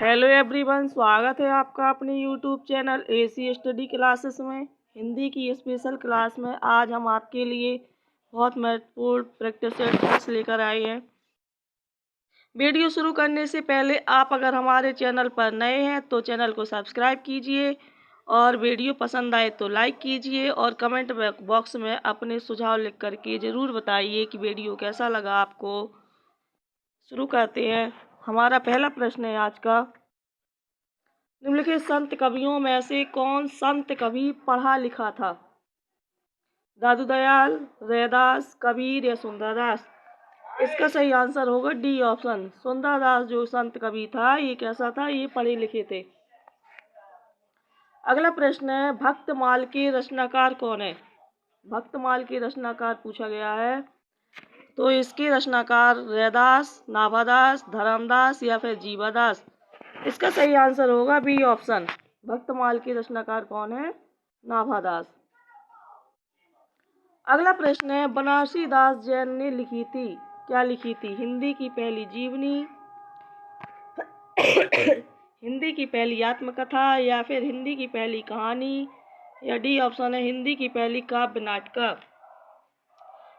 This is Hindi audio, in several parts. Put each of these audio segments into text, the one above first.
हेलो एवरीवन, स्वागत है आपका अपने YouTube channel AC study classes में। हिंदी की स्पेशल क्लास में आज हम आपके लिए बहुत महत्वपूर्ण प्रैक्टिस सेट्स लेकर आए हैं। वीडियो शुरू करने से पहले आप अगर हमारे चैनल पर नए हैं तो चैनल को सब्सक्राइब कीजिए और वीडियो पसंद आए तो लाइक कीजिए और कमेंट बॉक्स में अपने सुझाव लिख करके ज़रूर बताइए कि वीडियो कैसा लगा आपको। शुरू करते हैं। हमारा पहला प्रश्न है आज का, निम्नलिखित संत कवियों में से कौन संत कवि पढ़ा लिखा था? दादू दयाल, रैदास, कबीर या सुंदरदास? इसका सही आंसर होगा डी ऑप्शन, सुंदरदास जो संत कवि था ये कैसा था, ये पढ़े लिखे थे। अगला प्रश्न है, भक्तमाल के रचनाकार कौन है? भक्तमाल के रचनाकार पूछा गया है, तो इसके रचनाकार रैदास, नाभादास, धर्मदास या फिर जीवादास? इसका सही आंसर होगा बी ऑप्शन, भक्तमाल के रचनाकार कौन है? नाभादास। अगला प्रश्न है, बनारसी दास जैन ने लिखी थी, क्या लिखी थी? हिंदी की पहली जीवनी, हिंदी की पहली आत्मकथा या फिर हिंदी की पहली कहानी, या डी ऑप्शन है हिंदी की पहली काव्य नाटिका?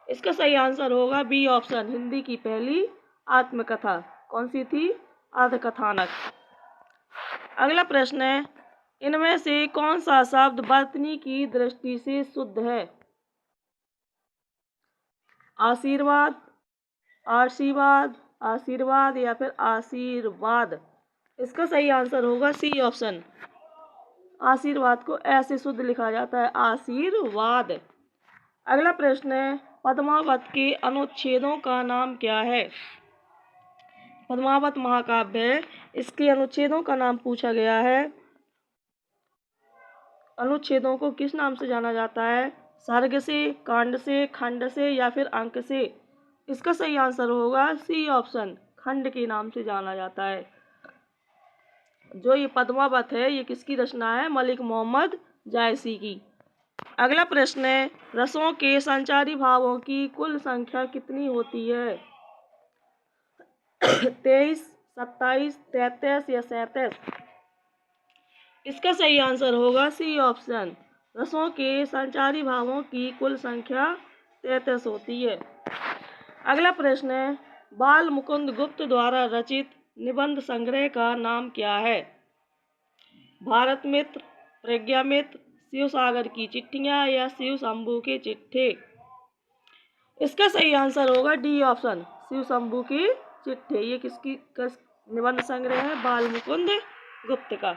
इसका सही आंसर होगा बी ऑप्शन, हिंदी की पहली आत्मकथा। कौन सी थी? आत्मकथानक। अगला प्रश्न है, इनमें से कौन सा शब्द वर्तनी की दृष्टि से शुद्ध है? आशीर्वाद, आशीर्वाद, आशीर्वाद या फिर आशीर्वाद? इसका सही आंसर होगा सी ऑप्शन, आशीर्वाद को ऐसे शुद्ध लिखा जाता है, आशीर्वाद। अगला प्रश्न है, पद्मावत के अनुच्छेदों का नाम क्या है? पद्मावत महाकाव्य है, इसके अनुच्छेदों का नाम पूछा गया है। अनुच्छेदों को किस नाम से जाना जाता है? सर्ग से, कांड से, खंड से या फिर अंक से? इसका सही आंसर होगा सी ऑप्शन, खंड के नाम से जाना जाता है। जो ये पद्मावत है ये किसकी रचना है? मलिक मोहम्मद जायसी की। अगला प्रश्न है, रसों के संचारी भावों की कुल संख्या कितनी होती है? 23, 27, 33 या 37? इसका सही आंसर होगा सी ऑप्शन, रसों के संचारी भावों की कुल संख्या 33 होती है। अगला प्रश्न है, बाल मुकुंद गुप्त द्वारा रचित निबंध संग्रह का नाम क्या है? भारत मित्र, प्रज्ञा मित्र, शिव सागर की चिट्ठियां या शिव शंभू के चिट्ठे? इसका सही आंसर होगा डी ऑप्शन, शिव शंभू की चिट्ठे। ये किसकी निबंध संग्रह है? बाल मुकुंद गुप्त का।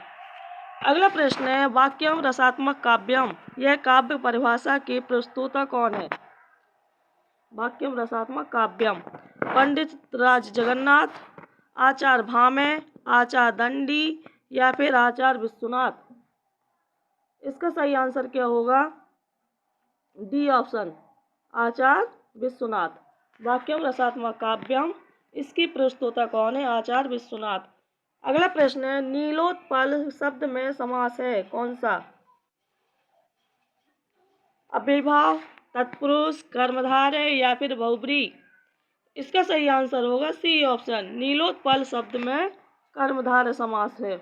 अगला प्रश्न है, वाक्यम रसात्मक काव्यम, यह काव्य परिभाषा के प्रस्तोता कौन है? वाक्यम रसात्मक काव्यम, पंडित राज जगन्नाथ, आचार्य भामे, आचार्य दंडी या फिर आचार्य विश्वनाथ? इसका सही आंसर क्या होगा? डी ऑप्शन, आचार्य विश्वनाथ। वाक्यम रसात्मक काव्यम, इसकी प्रस्तोता कौन है? आचार्य विश्वनाथ। अगला प्रश्न है, नीलोत्पल शब्द में समास है कौन सा? अव्ययभाव, तत्पुरुष, कर्मधारय या फिर बहुब्रीहि? इसका सही आंसर होगा सी ऑप्शन, नीलोत्पल शब्द में कर्मधारय समास है।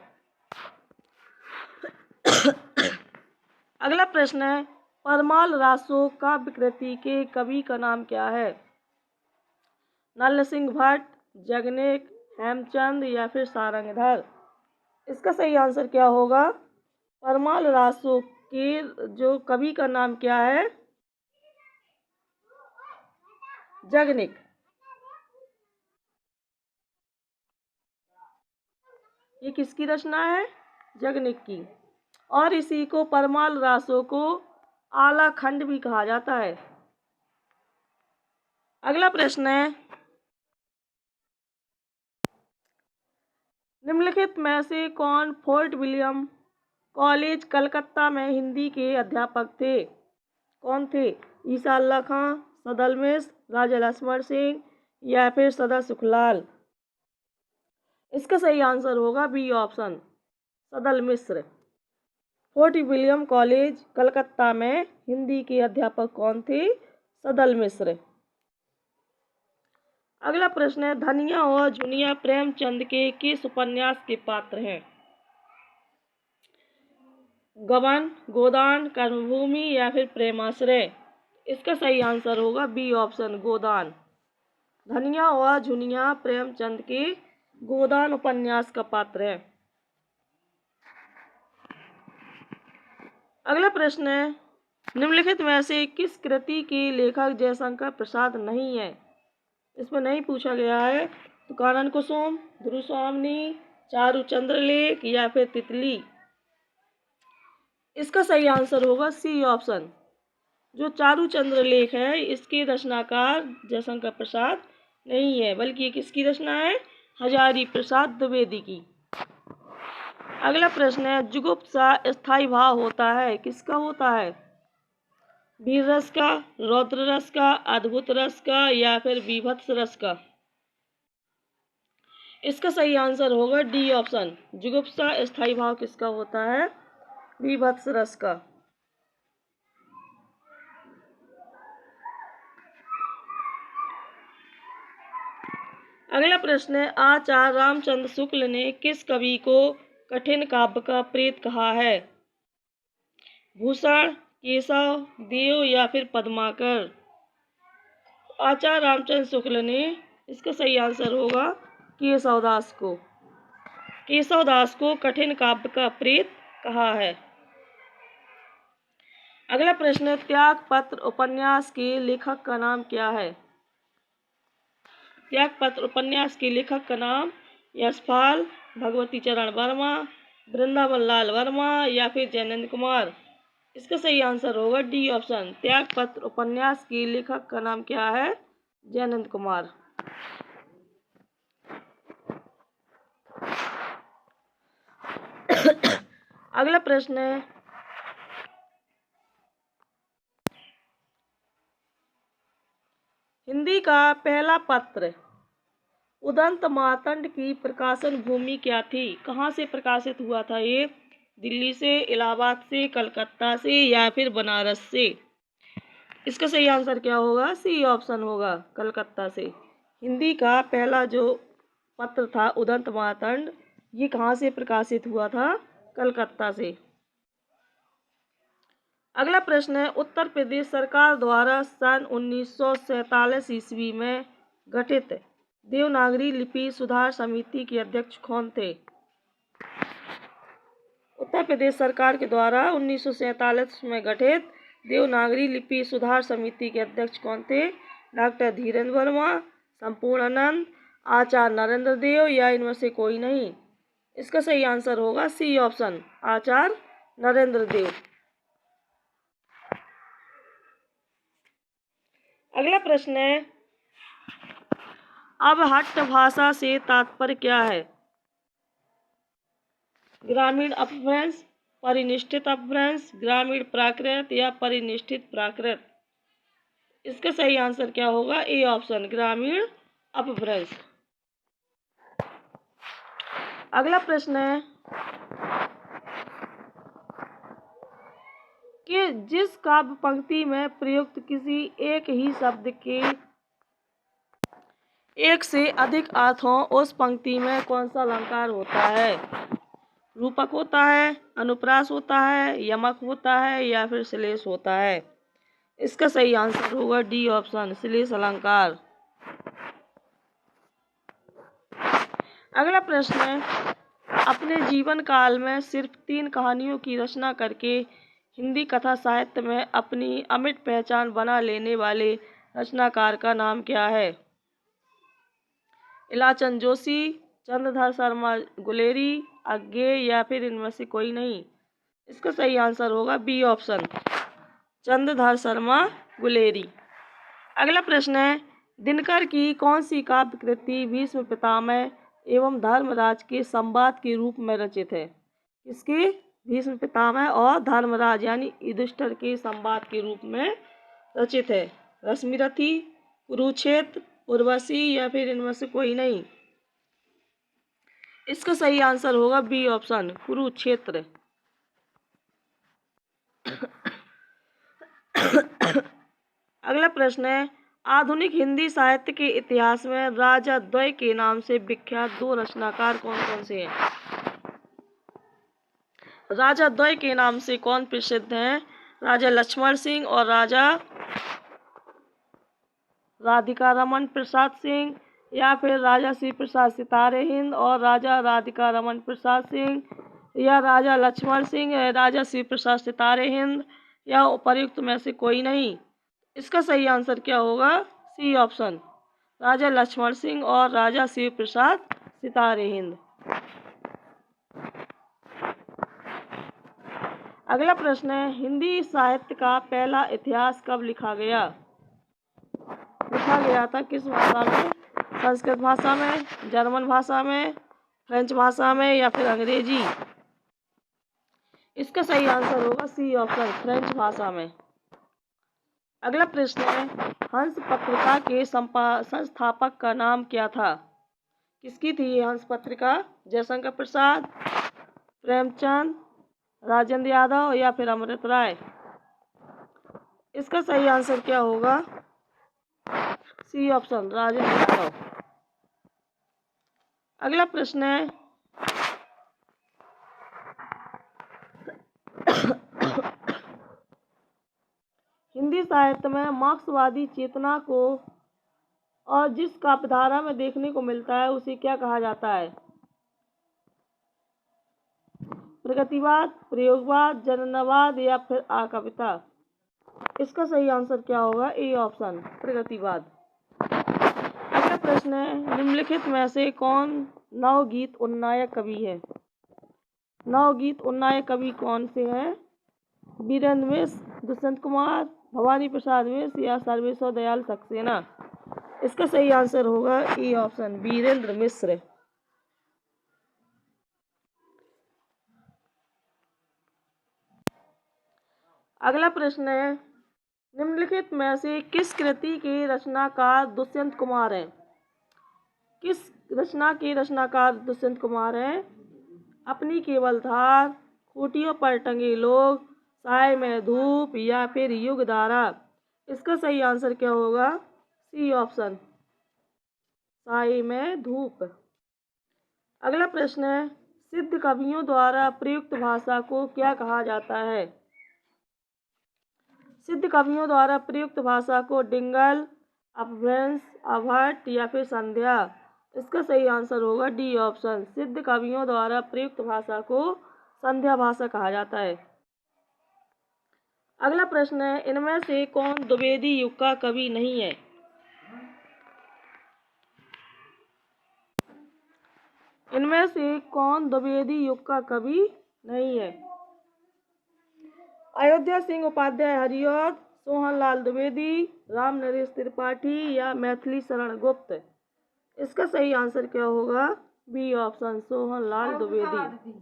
अगला प्रश्न है, परमाल रासो काव्य कृति के कवि का नाम क्या है? नल सिंह भट्ट, जगनेक, हेमचंद या फिर सारंगधर? इसका सही आंसर क्या होगा? परमाल रासो के जो कवि का नाम क्या है? जगनेक। ये किसकी रचना है? जगनेक की। और इसी को परमाल रासो को आला खंड भी कहा जाता है। अगला प्रश्न है, निम्नलिखित में से कौन फोर्ट विलियम कॉलेज कलकत्ता में हिंदी के अध्यापक थे? कौन थे? ईसा अल्लाह खां, सदल मिश्र, राजा लक्ष्मण सिंह या फिर सदा सुखलाल? इसका सही आंसर होगा बी ऑप्शन, सदल मिश्र। फोर्ट विलियम कॉलेज कलकत्ता में हिंदी के अध्यापक कौन थे? सदल मिश्र। अगला प्रश्न है, धनिया और झुनिया प्रेमचंद के किस उपन्यास के पात्र हैं? गबन, गोदान, कर्मभूमि या फिर प्रेमाश्रय? इसका सही आंसर होगा बी ऑप्शन, गोदान। धनिया और झुनिया प्रेमचंद के गोदान उपन्यास का पात्र है। अगला प्रश्न है, निम्नलिखित में से किस कृति के लेखक जयशंकर प्रसाद नहीं है? इसमें नहीं पूछा गया है तो कानन कुसुम, ध्रुव स्वामिनी, चारु चंद्रलेख या फिर तितली? इसका सही आंसर होगा सी ऑप्शन। जो चारु चंद्रलेख है इसके रचनाकार जयशंकर प्रसाद नहीं है, बल्कि ये किसकी रचना है? हजारी प्रसाद द्विवेदी की। अगला प्रश्न है, जुगुप्सा स्थायी भाव होता है, किसका होता है? वीर रस का, रौद्र रस का, अद्भुत रस का या फिर बीभत्स रस का? इसका सही आंसर होगा डी ऑप्शन। जुगुप्सा स्थायी भाव किसका होता है? बीभत्स रस का। अगला प्रश्न है, आचार्य रामचंद्र शुक्ल ने किस कवि को कठिन काव्य का प्रेत कहा है? भूषण, केशव, देव या फिर पद्माकर? आचार्य रामचंद्र शुक्ल ने, इसका सही आंसर होगा केशवदास को। केशवदास को कठिन काव्य का प्रेत कहा है। अगला प्रश्न, त्यागपत्र उपन्यास के लेखक का नाम क्या है? त्यागपत्र उपन्यास के लेखक का नाम यशपाल, भगवती चरण वर्मा, वृंदावन लाल वर्मा या फिर जयनंद कुमार? इसका सही आंसर होगा डी ऑप्शन। त्यागपत्र उपन्यास के लेखक का नाम क्या है? जयनंद कुमार। अगला प्रश्न है, हिंदी का पहला पत्र उदंत मार्तंड की प्रकाशन भूमि क्या थी? कहाँ से प्रकाशित हुआ था ये? दिल्ली से, इलाहाबाद से, कलकत्ता से या फिर बनारस से? इसका सही आंसर क्या होगा? सी ऑप्शन होगा, कलकत्ता से। हिंदी का पहला जो पत्र था उदंत मार्तंड, ये कहाँ से प्रकाशित हुआ था? कलकत्ता से। अगला प्रश्न है, उत्तर प्रदेश सरकार द्वारा सन 1947 ईस्वी में गठित देवनागरी लिपि सुधार समिति के अध्यक्ष कौन थे? उत्तर प्रदेश सरकार के द्वारा 1947 में गठित देवनागरी लिपि सुधार समिति के अध्यक्ष कौन थे? डॉक्टर धीरेन्द्र वर्मा, संपूर्णानंद, आचार्य नरेंद्र देव या इनमें से कोई नहीं? इसका सही आंसर होगा सी ऑप्शन, आचार्य नरेंद्र देव। अगला प्रश्न है, अब हट्ट भाषा से तात्पर्य क्या है? ग्रामीण अपभ्रंश, परिनिष्ठित अपभ्रंश, ग्रामीण प्राकृत या परिनिष्ठित प्राकृत? इसका सही आंसर क्या होगा? ए ऑप्शन, ग्रामीण अपभ्रंश। अगला प्रश्न है कि जिस काव्य पंक्ति में प्रयुक्त किसी एक ही शब्द के एक से अधिक अर्थ हो, उस पंक्ति में कौन सा अलंकार होता है? रूपक होता है, अनुप्रास होता है, यमक होता है या फिर श्लेष होता है? इसका सही आंसर होगा डी ऑप्शन, श्लेष अलंकार। अगला प्रश्न है, अपने जीवन काल में सिर्फ 3 कहानियों की रचना करके हिंदी कथा साहित्य में अपनी अमिट पहचान बना लेने वाले रचनाकार का नाम क्या है? इलाचंद जोशी, चंद्रधर शर्मा गुलेरी, अज्ञेय या फिर इनमें से कोई नहीं? इसका सही आंसर होगा बी ऑप्शन, चंद्रधर शर्मा गुलेरी। अगला प्रश्न है, दिनकर की कौन सी काव्य कृति भीष्म पितामह एवं धर्मराज के संवाद के रूप में रचित है? किसके? भीष्म पितामह और धर्मराज यानी युधिष्ठिर के संवाद के रूप में रचित है। रश्मिरथी, कुरुक्षेत्र, उर्वशी या फिर इनमें से कोई नहीं? इसका सही आंसर होगा बी ऑप्शन, कुरुक्षेत्र। अगला प्रश्न है, आधुनिक हिंदी साहित्य के इतिहास में राजा द्वय के नाम से विख्यात दो रचनाकार कौन कौन से हैं? राजा द्वय के नाम से कौन प्रसिद्ध हैं? राजा लक्ष्मण सिंह और राजा राधिका रमन प्रसाद सिंह, या फिर राजा श्री प्रसाद सितारे हिंद और राजा राधिका रमन प्रसाद सिंह, या राजा लक्ष्मण सिंह राजा श्री प्रसाद सितारे हिंद, या उपर्युक्त में से कोई नहीं। इसका सही आंसर क्या होगा? सी ऑप्शन, राजा लक्ष्मण सिंह और राजा श्री प्रसाद सितारे हिंद। अगला प्रश्न है, हिंदी साहित्य का पहला इतिहास कब लिखा गया? लिखा गया था किस भाषा में? संस्कृत भाषा में, जर्मन भाषा में, फ्रेंच भाषा में, या फिर अंग्रेजी? इसका सही आंसर होगा सी ऑप्शन, फ्रेंच भाषा में। अगला प्रश्न है, हंस पत्रिका के संस्थापक का नाम क्या था? किसकी थी ये हंस पत्रिका? जयशंकर प्रसाद, प्रेमचंद, राजेंद्र यादव, या फिर अमृत राय? इसका सही आंसर क्या होगा? C option, Rajendra Yadav. अगला प्रश्न है, हिंदी साहित्य में मार्क्सवादी चेतना को और जिस काव्यधारा में देखने को मिलता है उसे क्या कहा जाता है? प्रगतिवाद, प्रयोगवाद, जननावाद, या फिर आकविता? इसका सही आंसर क्या होगा? ए ऑप्शन, प्रगतिवाद। अगला प्रश्न है, निम्नलिखित में से कौन नवगीत उन्नायक कवि है? नवगीत उन्नायक कवि कौन से हैं? वीरेंद्र मिश्र, दुष्यंत कुमार, भवानी प्रसाद मिश्र, या सर्वेश्वर दयाल सक्सेना? इसका सही आंसर होगा ए ऑप्शन, वीरेंद्र मिश्र। अगला प्रश्न है, निम्नलिखित में से किस कृति के रचनाकार दुष्यंत कुमार हैं? किस रचना के रचनाकार दुष्यंत कुमार हैं? अपनी केवल धार, खूंटियों पर टंगे लोग, साय में धूप, या फिर युग धारा? इसका सही आंसर क्या होगा? सी ऑप्शन, साय में धूप। अगला प्रश्न है, सिद्ध कवियों द्वारा प्रयुक्त भाषा को क्या कहा जाता है? सिद्ध कवियों द्वारा प्रयुक्त भाषा को डिंगल, अपभ्रंश, अभट्ट, या फिर संध्या? इसका सही आंसर होगा डी ऑप्शन, सिद्ध कवियों द्वारा प्रयुक्त भाषा को संध्या भाषा कहा जाता है। अगला प्रश्न है, इनमें से कौन द्विवेदी युग का कवि नहीं है? इनमें से कौन द्विवेदी युग का कवि नहीं है? अयोध्या सिंह उपाध्याय हरिऔध, सोहनलाल द्विवेदी, राम नरेश त्रिपाठी, या मैथिली शरण गुप्त? इसका सही आंसर क्या होगा? B option, Sohanlal Dwivedi.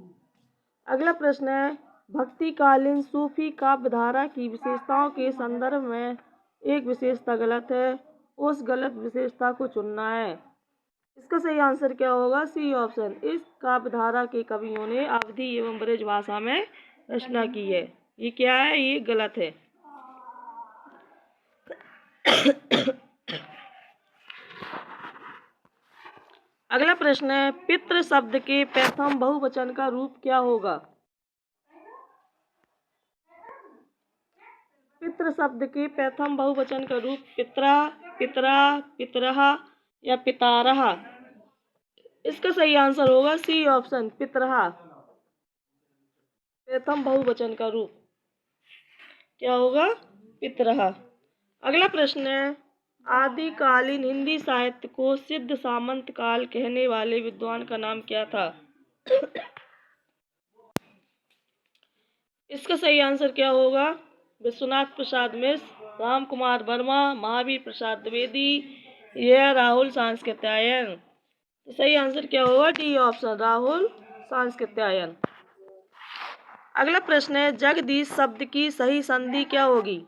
अगला प्रश्न है, भक्तिकालीन सूफी काव्यधारा की विशेषताओं के संदर्भ में एक विशेषता गलत है, उस गलत विशेषता को चुनना है। इसका सही आंसर क्या होगा? सी ऑप्शन, इस काव्यधारा के कवियों ने अवधी एवं ब्रज भाषा में रचना की है। ये क्या है? ये गलत है। अगला प्रश्न है, पितृ शब्द के प्रथम बहुवचन का रूप क्या होगा? पितृ शब्द के प्रथम बहुवचन का रूप पित्रा, पितरा, पितरः, या पितारः? इसका सही आंसर होगा सी ऑप्शन, पितरः। प्रथम बहुवचन का रूप क्या होगा? पितरः। अगला प्रश्न है, आदिकालीन हिंदी साहित्य को सिद्ध सामंत काल कहने वाले विद्वान का नाम क्या था? इसका सही आंसर क्या होगा? विश्वनाथ प्रसाद मिश्र, राम कुमार वर्मा, महावीर प्रसाद द्विवेदी, या राहुल सांस्कृत्यायन? तो सही आंसर क्या होगा? D option, Rahul Sankrityayan. अगला प्रश्न है, जगदीश शब्द की सही संधि क्या होगी?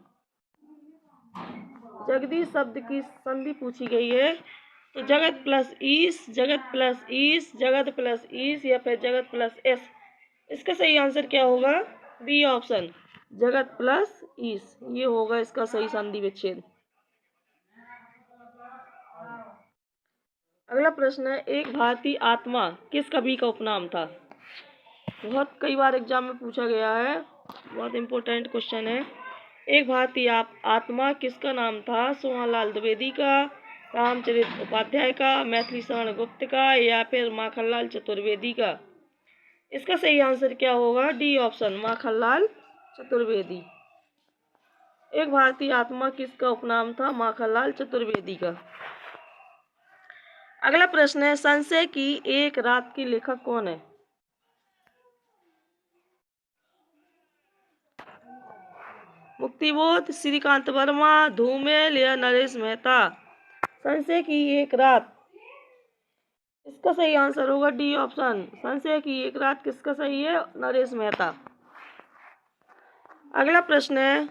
जगदीश शब्द की संधि पूछी गई है, तो जगत प्लस ईश, जगत प्लस ईश, जगत प्लस ईश, या फिर जगत प्लस एस? इसका सही आंसर क्या होगा? बी ऑप्शन, जगत प्लस ईश। ये होगा इसका सही संधि विच्छेद। अगला प्रश्न है, एक भारतीय आत्मा किस कवि का उपनाम था? बहुत कई बार एग्जाम में पूछा गया है, बहुत इंपॉर्टेंट क्वेश्चन है। एक भारतीय आत्मा किसका नाम था? सोहनलाल द्विवेदी का, रामचरित उपाध्याय का, मैथिली शरण गुप्त का, या फिर माखनलाल चतुर्वेदी का? इसका सही आंसर क्या होगा? D option, Makhanlal Chaturvedi. एक भारतीय आत्मा किसका उपनाम था? माखनलाल चतुर्वेदी का। अगला प्रश्न है, संशय की एक रात के लेखक कौन है? मुक्तिबोध, श्रीकांत वर्मा, धूमेल या नरेश मेहता? संशय की एक रात, इसका सही आंसर होगा डी ऑप्शन, संशय की एक रात। किसका सही है? नरेश मेहता। अगला प्रश्न है,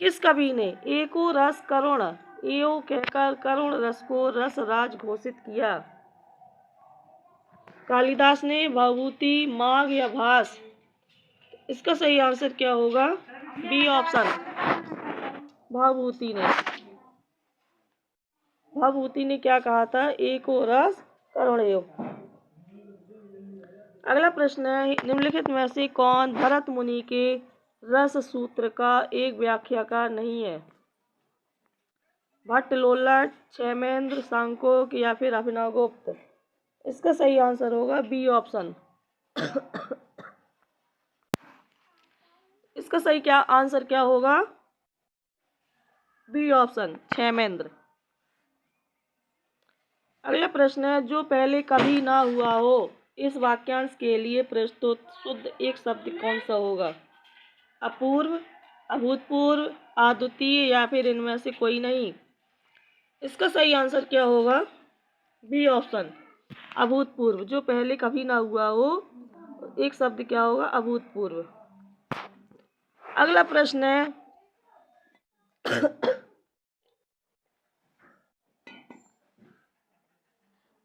किस कवि ने एको रस करुण एओ कहकर करुण रस को रस राज घोषित किया? कालिदास ने, भवभूति, माघ या भास? इसका सही आंसर क्या होगा? बी ऑप्शन, भवभूति ने। भवभूति ने क्या कहा था? एको रस करुण एओ। अगला प्रश्न है, निम्नलिखित में से कौन भरत मुनि के रस सूत्र का एक व्याख्याकार नहीं है? भट्ट, लोल्लट, क्षेमेंद्र, सांकोक या फिर अभिनव गुप्त? इसका सही आंसर होगा बी ऑप्शन। इसका सही क्या आंसर क्या होगा? B option, Kshemendra. अगला प्रश्न है, जो पहले कभी ना हुआ हो, इस वाक्यांश के लिए प्रस्तुत शुद्ध एक शब्द कौन सा होगा? अपूर्व, अभूतपूर्व, अद्वितीय या फिर इनमें से कोई नहीं? इसका सही आंसर क्या होगा? बी ऑप्शन, अभूतपूर्व। जो पहले कभी ना हुआ हो, एक शब्द क्या होगा? अभूतपूर्व। अगला प्रश्न है,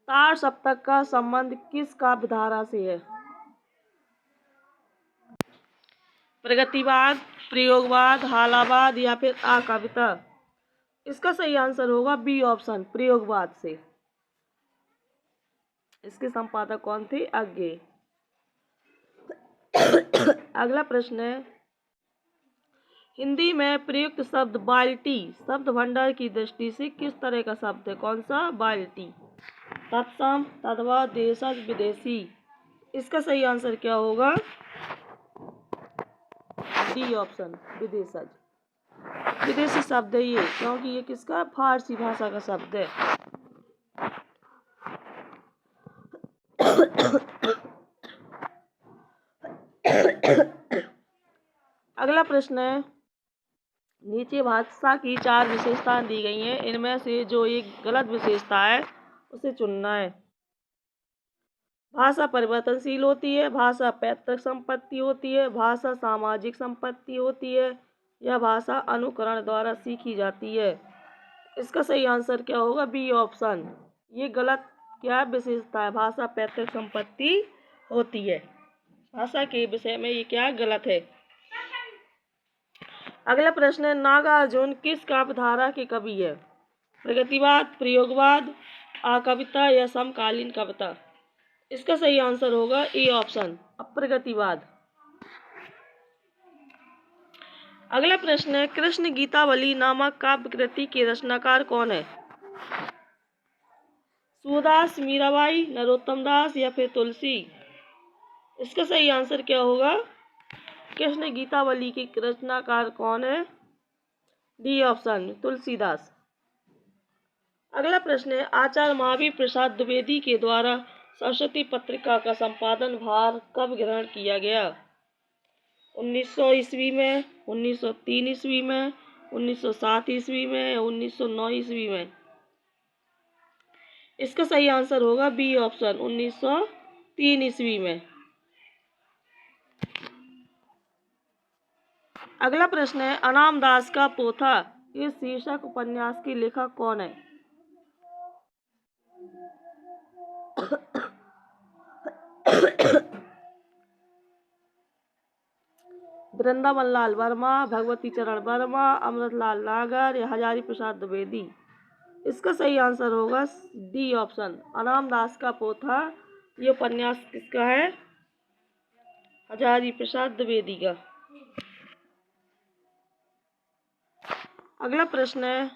तार सप्तक का संबंध किस काव्य धारा से है? प्रगतिवाद, प्रयोगवाद, हालावाद या फिर आकाव्यता? इसका सही आंसर होगा बी ऑप्शन, प्रयोगवाद से। इसके संपादक कौन थे? अज्ञे। अगला प्रश्न है, हिंदी में प्रयुक्त शब्द बाल्टी शब्द भंडार की दृष्टि से किस तरह का शब्द है? कौन सा? बाल्टी। तत्सम, तद्भव, देशज, विदेशी? इसका सही आंसर क्या होगा? डी ऑप्शन, विदेशज। विदेशी शब्द है ये, क्योंकि ये किसका? फारसी भाषा का शब्द है। अगला प्रश्न है, नीचे भाषा की 4 विशेषताएं दी गई हैं, इनमें से जो एक गलत विशेषता है उसे चुनना है। भाषा परिवर्तनशील होती है, भाषा पैतृक संपत्ति होती है, भाषा सामाजिक संपत्ति होती है, या भाषा अनुकरण द्वारा सीखी जाती है? इसका सही आंसर क्या होगा? बी ऑप्शन, ये गलत क्या विशेषता है? भाषा पैतृक संपत्ति होती है। भाषा के विषय में ये क्या गलत है। अगला प्रश्न है, नागार्जुन किस काव्य धारा के कवि है? प्रगतिवाद, प्रयोगवाद, आकविता या समकालीन कविता? इसका सही आंसर होगा ए ऑप्शन, अप्रगतिवाद। अगला प्रश्न है, कृष्ण गीतावली नामक काव्य कृति के रचनाकार कौन है? सूरदास, मीराबाई, नरोत्तम दास या फिर तुलसी? इसका सही आंसर क्या होगा? कृष्ण गीतावली के रचनाकार कौन है? D option, Tulsidas. अगला प्रश्न है, आचार्य महावीर प्रसाद द्विवेदी के द्वारा सरस्वती पत्रिका का संपादन भार कब ग्रहण किया गया? 1900 ईस्वी में, 1903 ईस्वी में, 1907 ईस्वी में, 1909 ईस्वी में? इसका सही आंसर होगा बी ऑप्शन, 1903 ईस्वी में। अगला प्रश्न है, अनाम दास का पोथा इस शीर्षक उपन्यास के लेखक कौन है? वृंदावन लाल वर्मा, भगवती चरण वर्मा, अमृतलाल नागर या हजारी प्रसाद द्विवेदी? इसका सही आंसर होगा डी ऑप्शन, रामदास का पोथा। ये उपन्यास किसका है? हजारी प्रसाद द्विवेदी का। अगला प्रश्न है,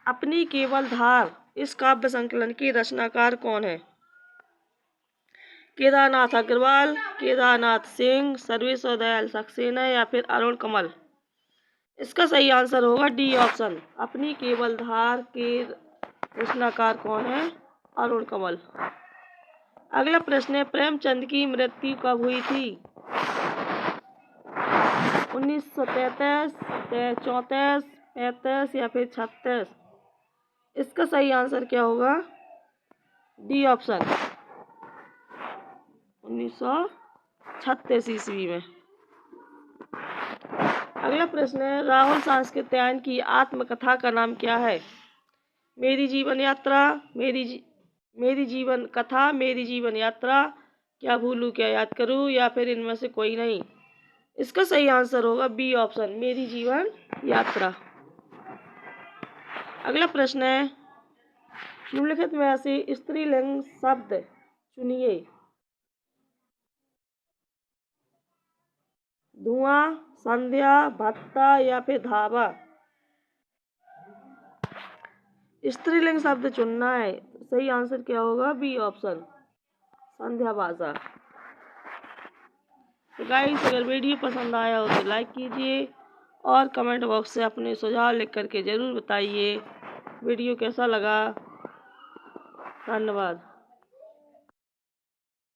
अपनी केवल धार इस काव्य संकलन की रचनाकार कौन है? केदारनाथ अग्रवाल, केदारनाथ सिंह, सर्वेश्वर दयाल सक्सेना या फिर अरुण कमल? इसका सही आंसर होगा डी ऑप्शन, अपनी केवल धार के रचनाकार कौन है? अरुण कमल। अगला प्रश्न है, प्रेमचंद की मृत्यु कब हुई थी? 1933, 34, 35 या फिर 36? इसका सही आंसर क्या होगा? डी ऑप्शन, 1936 ईस्वी में। अगला प्रश्न है, राहुल सांकृत्यायन की आत्मकथा का नाम क्या है? मेरी जीवन यात्रा, मेरी जीवन कथा, मेरी जीवन यात्रा, क्या भूलूं क्या याद करूं या फिर इनमें से कोई नहीं? इसका सही आंसर होगा बी ऑप्शन, मेरी जीवन यात्रा। अगला प्रश्न है, निम्नलिखित में से स्त्रीलिंग शब्द चुनिए। धुआं, संध्या, भत्ता या फिर धावा? स्त्रीलिंग शब्द चुनना है, सही आंसर क्या होगा? बी ऑप्शन, संध्या भाषा। तो गाइस, अगर वीडियो पसंद आया हो तो लाइक कीजिए और कमेंट बॉक्स से अपने सुझाव लिख करके ज़रूर बताइए वीडियो कैसा लगा। धन्यवाद।